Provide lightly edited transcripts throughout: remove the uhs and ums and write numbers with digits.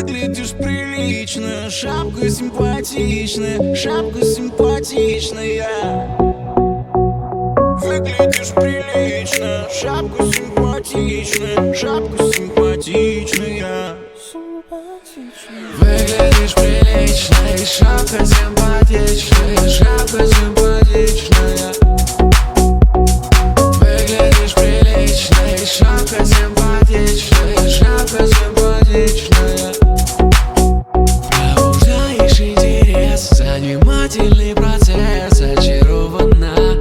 Выглядишь прилично, шапка симпатичная, шапка симпатичная. Выглядишь прилично, шапка симпатичная, шапка симпатичная. Выглядишь прилично, и шапка симпатичная, шапка симпатичная. Выглядишь прилично, и шапка симпатичная, шапка симпатичная. Пробуждаешь интерес, занимательный процесс, очарована.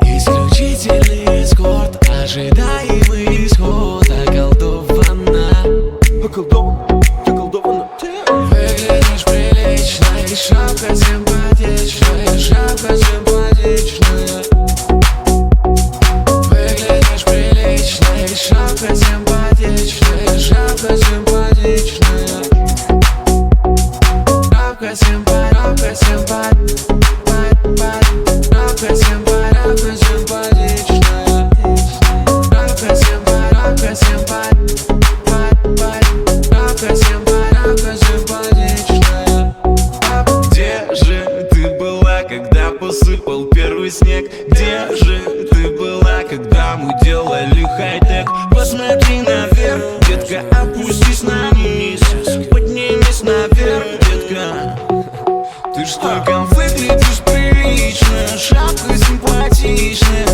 Исключительный эскорт, ожидаемый исход, околдована. Околдована. Выглядишь прилично, и шапка симпатичная, шапка симпатичная. Выглядишь прилично, и шапка симпатичная, шапка симпатичная. Шапка симпатичная, шапка симпатичная. Шапка симпатичная, шапка симпатичная. Где же ты была, когда посыпал первый снег? Где же ты была, когда мы делали хай-тек? Посмотри наверх, детка, опустись на низ, поднимись наверх, детка. Ты ж только выглядишь прилично, шапка симпатичная,